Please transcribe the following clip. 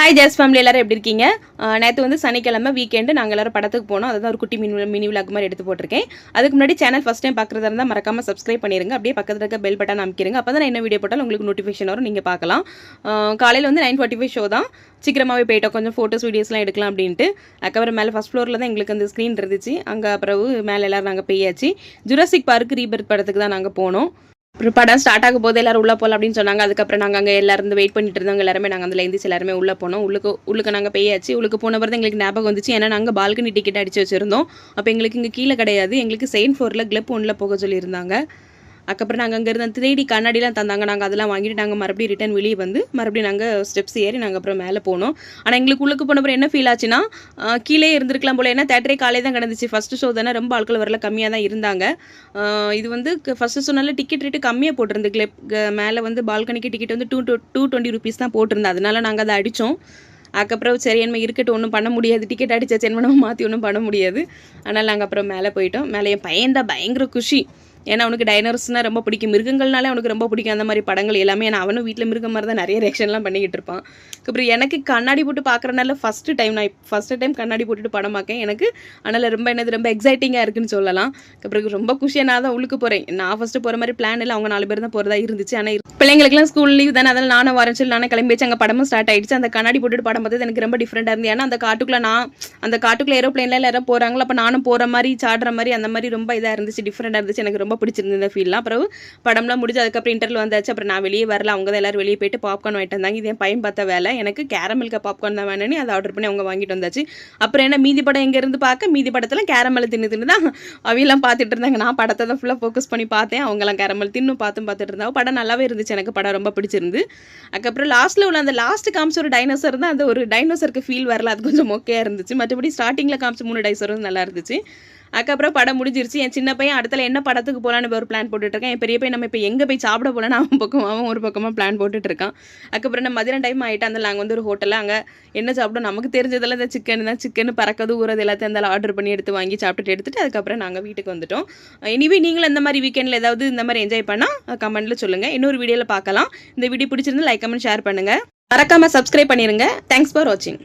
Hi ஜாஸ் family எல்லாரும் எப்படி இருக்கீங்க? நேற்று வந்து சனிக்கிழமை வீக்கெண்டு நாங்கள் எல்லாரும் படத்துக்கு போனோம். அதுதான் ஒரு குட்டி மினி விலாக் மாதிரி எடுத்து போட்டிருக்கேன். அதுக்கு முன்னாடி சேனல் ஃபஸ்ட் டைம் பார்க்குறதா இருந்தால் மறக்காமல் சப்ஸ்கிரைப் பண்ணிடுங்க. அப்படியே பக்கத்தில் இருக்க பெல் பட்டன் அமைக்கிறங்க. அப்போ தான் நான் என்ன வீடியோ போட்டாலும் உங்களுக்கு நோட்டிஃபிகேஷன் வரும், நீங்கள் பார்க்கலாம். காலையில் வந்து 9:45 ஷோ தான். சீக்கிரமாகவே போயிட்டோம், கொஞ்சம் ஃபோட்டோஸ் வீடியோஸ்லாம் எடுக்கலாம் அப்படின்ட்டு. அதுக்கப்புறம் மேலே ஃபஸ்ட் ஃப்ளோரில் தான் எங்களுக்கு அந்த ஸ்க்ரீன் இருந்துச்சு. அங்கே அப்புறம் மேலே எல்லோரும் நாங்கள் போயாச்சு. ஜுராசிக் பார்க் ரீபர்த் படத்துக்கு தான் நாங்கள் போனோம். அப்புறம் படம் ஸ்டார்ட் ஆக போது எல்லாரும் உள்ளே போகலாம் அப்படின்னு சொன்னாங்க. அதுக்கப்புறம் நாங்கள் அங்கே எல்லாரும் வெயிட் பண்ணிட்டு இருந்தவங்க எல்லாருமே நாங்கள் அதில் எழுந்திரிச்சு எல்லாருமே உள்ளே போனோம். உள்ளுக்கு நாங்கள் போயாச்சு. உள்ளுக்கு போன பிறகு எங்களுக்கு ஞாபகம் வந்துச்சு, ஏன்னா நாங்கள் பால்கனி டிக்கெட் அடிச்சு வச்சுருந்தோம். அப்போ எங்களுக்கு இங்கே கீழே கிடையாது, எங்களுக்கு செகண்ட் ஃப்ளோரில் கிளப் 1ல் போக சொல்லியிருந்தாங்க. அதுக்கப்புறம் நாங்கள் அங்கே இருந்த 3D கண்ணாடிலாம் தந்தாங்க. நாங்கள் அதெல்லாம் வாங்கிட்டு நாங்கள் மறுபடியும் ரிட்டன் வெளியே வந்து மறுபடியும் நாங்கள் ஸ்டெப்ஸ் ஏறி நாங்கள் அப்புறம் மேலே போனோம். ஆனால் எங்களுக்கு உள்ளுக்கு போன அப்புறம் என்ன ஃபீல் ஆச்சுன்னா, கீழே இருந்திருக்கலாம் போல. ஏன்னா தேட்டரே காலையே தான் கிடந்துச்சு. ஃபஸ்ட்டு ஷோ தானே, ரொம்ப ஆட்கள் வரல, கம்மியாக தான் இருந்தாங்க. இது வந்து ஃபஸ்ட்டு ஷோனால டிக்கெட் ரேட்டு கம்மியாக போட்டிருந்து. மேலே வந்து பால்கனிக்கு டிக்கெட் வந்து 220 ருபீஸ் தான் போட்டிருந்தேன். அதனால நாங்கள் அதை அடித்தோம். அதுக்கப்புறம் சரி என்ன இருக்கட்டும், ஒன்றும் பண்ண முடியாது, டிக்கெட் அடித்தாச்சு, என்ன நம்ம மாற்றி ஒன்றும் பண்ண முடியாது. அதனால் நாங்கள் அப்புறம் மேலே போயிட்டோம். மேலே என் பையன் தான் பயங்கர குஷி, ஏன்னா அவனுக்கு டைனோசர்ஸ்னால் ரொம்ப பிடிக்கும், மிருகங்கள்னாலே அவனுக்கு ரொம்ப பிடிக்கும். அந்த மாதிரி படங்கள் எல்லாமே, ஏன்னா அவனும் வீட்டில் மிருகம் மாதிரி தான் நிறைய ரியாக்ஷன்லாம் பண்ணிக்கிட்டு இருப்பான். அப்புறம் எனக்கு கண்ணாடி போட்டு பார்க்குறனால ஃபஸ்ட்டு டைம் கண்ணாடி போட்டுட்டு படம் பார்க்கேன். எனக்கு அதனால் ரொம்ப எக்ஸைட்டிங்காக இருக்குன்னு சொல்லலாம். அப்புறம் ரொம்ப குஷியாக நான் தான் உள்ளுக்கு போகிறேன். நான் ஃபஸ்ட்டு போகிற மாதிரி பிளான் இல்லை, அவங்க 4 பேர் தான் போகிறதா இருந்துச்சு. ஆனால் பிள்ளைங்களுக்குலாம் ஸ்கூல் லீவ் தானே, அதனால் நானும் வரேன் சொல்லி நானே கிளம்பிச்சு. அங்கே படமும் ஸ்டார்ட் ஆகிடுச்சு. அந்த கண்ணாடி போட்டுட்டு படம் பார்த்தது எனக்கு ரொம்ப டிஃப்ரெண்ட்டாக இருந்து. ஏன்னா அந்த காட்டுக்குள்ளே ஏரோப்ளைனில் எல்லாரும் போகிறாங்களா, அப்போ நானும் போகிற மாதிரி சாடுற மாதிரி அந்த மாதிரி ரொம்ப இதாக இருந்துச்சு, டிஃப்ரெண்ட்டாக இருந்துச்சு. எனக்கு ரொம்ப பிடிச்சிருந்து இந்த ஃபீல்லாம். அப்புறம் படம்லாம் முடிஞ்சு அதுக்கப்புறம் இன்டர்வியூ வந்தாச்சு. அப்புறம் நான் வெளியே வரல, அவங்க தான் எல்லாரும் வெளியே போயிட்டு பாப்கார்ன் வாங்கிட்டு வந்தாங்க. இது என் பையன் பார்த்த வேலை. எனக்கு கேரமலுக்கு பாப்கார்ன் தான் வேணும்னு அதை ஆர்டர் பண்ணி அவங்க வாங்கிட்டு வந்தாச்சு. அப்புறம் என்ன மீதி படம் எங்கேருந்து பார்க்க, மீதி படத்தில் கேரமல் தின்னு தான் அவையெல்லாம் பார்த்துட்டு இருந்தாங்க. நான் படத்தை தான் ஃபுல்லாக ஃபோக்கஸ் பண்ணி பார்த்தேன். அவங்களாம் கேரமல் பார்த்துட்டு இருந்தாங்க. படம் நல்லாவே இருந்துச்சு, எனக்கு படம் ரொம்ப பிடிச்சிருந்து. அதுக்கப்புறம் லாஸ்ட்டில் உள்ள அந்த லாஸ்ட் காமிச்ச ஒரு டைனோசர் தான், அந்த ஒரு டைனோசருக்கு ஃபீல் வரல, அது கொஞ்சம் மொக்கையாக இருந்துச்சு. மற்றபடி ஸ்டார்டிங்கில் காமிச்ச 3 டைனோசரும் நல்லா இருந்துச்சு. அதுக்கப்புறம் படம் முடிஞ்சிருச்சு. என் சின்ன பையன் அடுத்தல என்ன படத்துக்கு போகலான்னு ஒரு பிளான் போட்டுட்ருக்கேன். என் பெரிய பையன் நம்ம இப்போ எங்கே போய் சாப்பிட போகலான்னு அவன் ஒரு பக்கமாக பிளான் போட்டுட்ருக்கான். அதுக்கப்புறம் நம்ம மதியம் டைம் ஆகிட்டு அந்த நாங்கள் வந்து ஒரு ஹோட்டலில் அங்கே என்ன சாப்பிடும், நமக்கு தெரிஞ்சதெல்லாம் இந்த சிக்கன் பறக்கிறது ஊறது எல்லாத்தையும் இருந்தாலும் ஆர்டர் பண்ணி வாங்கி எடுத்துட்டு அதுக்கப்புறம் நாங்கள் வீட்டுக்கு வந்துட்டோம். இனிவே நீங்களும் இந்த மாதிரி வீக்கெண்டில் ஏதாவது இந்த மாதிரி என்ஜாய் பண்ணால் கமெண்ட்டில் சொல்லுங்கள். இன்னொரு வீடியோவில் பார்க்கலாம். இந்த வீடியோ பிடிச்சிருந்து லைக் கமெண்ட் ஷேர் பண்ணுங்கள். மறக்காமல் சப்ஸ்கிரைப் பண்ணிடுங்க. தேங்க்ஸ் ஃபார் வாட்சிங்.